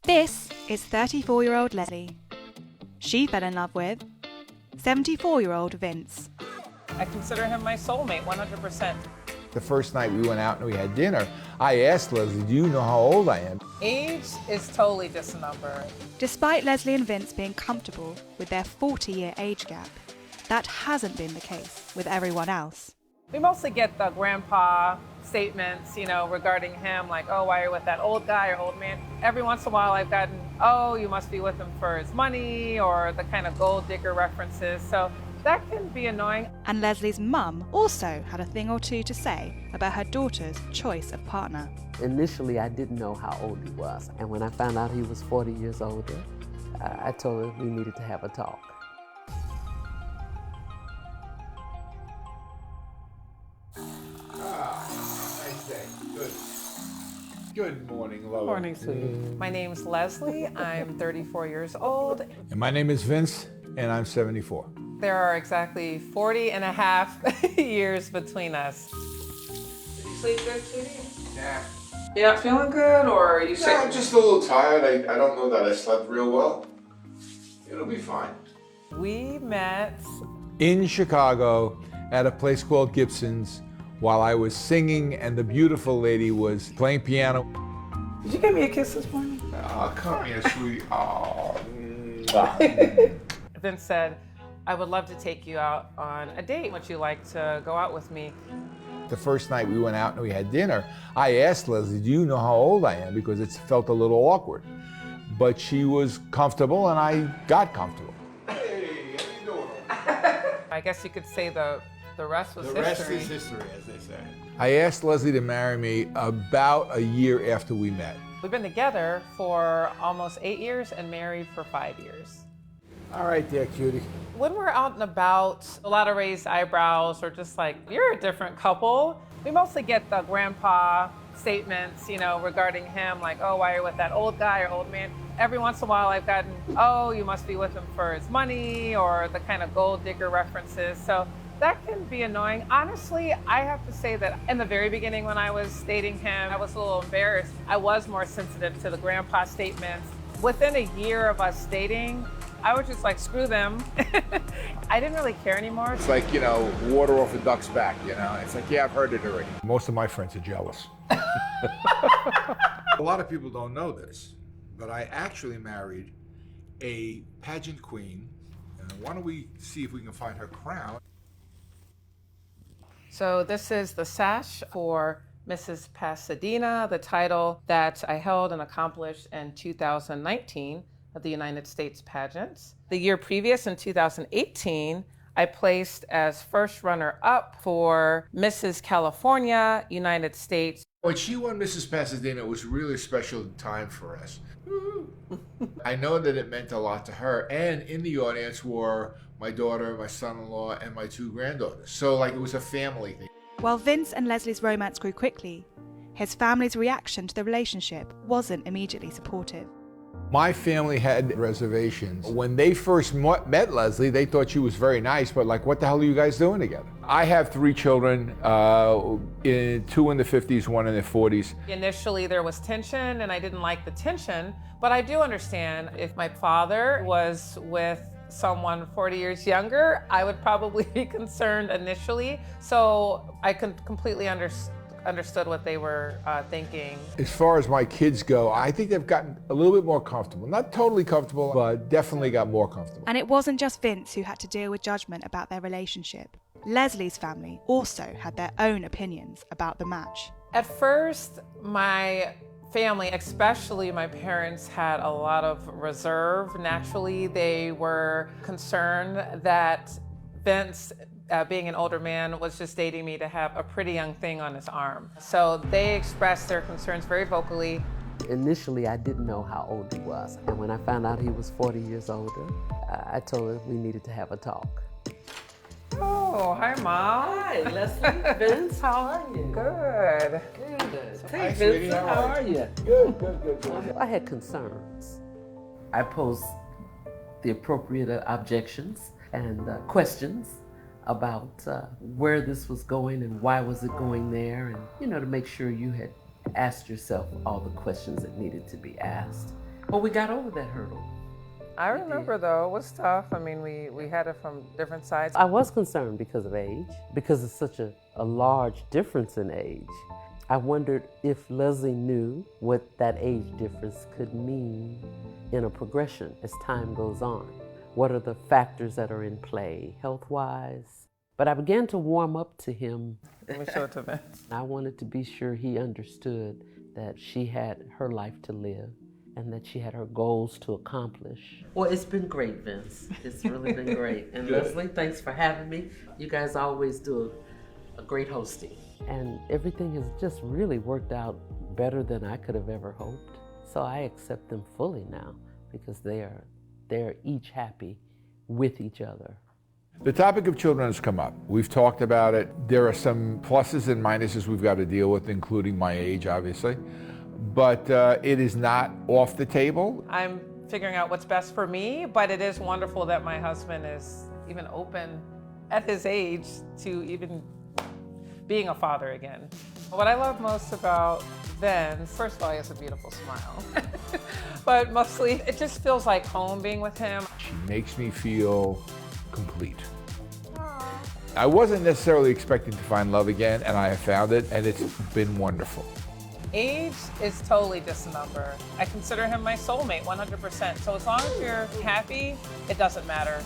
This is 34-year-old Leslie. She fell in love with 74-year-old Vince. I consider him my soulmate, 100%. The first night we went out and we had dinner, I asked Leslie, do you know how old I am? Age is totally just a number. Despite Leslie and Vince being comfortable with their 40-year age gap, that hasn't been the case with everyone else. We mostly get the grandpa statements, regarding him, like, oh, why are you with that old guy or old man? Every once in a while I've gotten, oh, you must be with him for his money, or the kind of gold digger references. So that can be annoying. And Leslie's mum also had a thing or two to say about her daughter's choice of partner. Initially, I didn't know how old he was. And when I found out he was 40 years older, I told her we needed to have a talk. Nice day. Good. Good morning, Lola. Morning, sweetie. My name's Leslie. I'm 34 years old. And my name is Vince, and I'm 74. There are exactly 40 and a half years between us. Did you sleep good, sweetie? Yeah. You're not feeling good, or are you sick? Yeah, I'm just a little tired. I don't know that I slept real well. It'll be fine. We met In Chicago at a place called Gibson's while I was singing and the beautiful lady was playing piano. Did you give me a kiss this morning? Oh, come here, sweetie. Oh. Vince said, I would love to take you out on a date. Would you like to go out with me? The first night we went out and we had dinner, I asked Leslie, do you know how old I am? Because it felt a little awkward. But she was comfortable and I got comfortable. Hey, how you doing? I guess you could say the rest was history. The rest is history, as they say. I asked Leslie to marry me about a year after we met. We've been together for almost 8 years and married for 5 years. All right there, cutie. When we're out and about, a lot of raised eyebrows or just like, you're a different couple. We mostly get the grandpa statements, regarding him, like, oh, why are you with that old guy or old man? Every once in a while I've gotten, oh, you must be with him for his money, or the kind of gold digger references. So that can be annoying. Honestly, I have to say that in the very beginning when I was dating him, I was a little embarrassed. I was more sensitive to the grandpa statements. Within a year of us dating, I was just like, screw them. I didn't really care anymore. It's like, water off a duck's back, It's like, yeah, I've heard it already. Most of my friends are jealous. A lot of people don't know this, but I actually married a pageant queen. Why don't we see if we can find her crown? So this is the sash for Mrs. Pasadena, the title that I held and accomplished in 2019 of the United States Pageants. The year previous, in 2018, I placed as first runner-up for Mrs. California, United States. When she won Mrs. Pasadena, it was really a special time for us. I know that it meant a lot to her, and in the audience were my daughter, my son-in-law, and my 2 granddaughters. So it was a family thing. While Vince and Leslie's romance grew quickly, his family's reaction to the relationship wasn't immediately supportive. My family had reservations. When they first met Leslie, they thought she was very nice, but what the hell are you guys doing together? I have 3 children, 2 in the 50s, 1 in their 40s. Initially, there was tension, and I didn't like the tension, but I do understand if my father was with someone 40 years younger, I would probably be concerned initially. So I completely understood what they were thinking. As far as my kids go, I think they've gotten a little bit more comfortable. Not totally comfortable, but definitely got more comfortable. And it wasn't just Vince who had to deal with judgment about their relationship. Leslie's family also had their own opinions about the match. At first, my family, especially my parents, had a lot of reserve. Naturally, they were concerned that Vince, being an older man, was just dating me to have a pretty young thing on his arm. So they expressed their concerns very vocally. Initially, I didn't know how old he was. And when I found out he was 40 years older, I told her we needed to have a talk. Oh, hi, Mom. Hi, Leslie. Vince, how are you? Good. Good. Hi, Hey, sweetie, Vince, how are you? Good. I had concerns. I posed the appropriate objections and questions about where this was going and why was it going there, and to make sure you had asked yourself all the questions that needed to be asked. But we got over that hurdle. I remember though, it was tough. I mean, we had it from different sides. I was concerned because of age, because it's such a large difference in age. I wondered if Leslie knew what that age difference could mean in a progression as time goes on. What are the factors that are in play, health-wise? But I began to warm up to him. Let me show it to Vince. I wanted to be sure he understood that she had her life to live and that she had her goals to accomplish. Well, it's been great, Vince. It's really been great. And Leslie, thanks for having me. You guys always do a great hosting. And everything has just really worked out better than I could have ever hoped. So I accept them fully now because they're each happy with each other. The topic of children has come up. We've talked about it. There are some pluses and minuses we've got to deal with, including my age, obviously. But it is not off the table. I'm figuring out what's best for me, but it is wonderful that my husband is even open at his age to even being a father again. What I love most about Vince, first of all, he has a beautiful smile. But mostly, it just feels like home being with him. She makes me feel complete. I wasn't necessarily expecting to find love again, and I have found it, and it's been wonderful. Age is totally just a number. I consider him my soulmate, 100%. So as long as you're happy, it doesn't matter.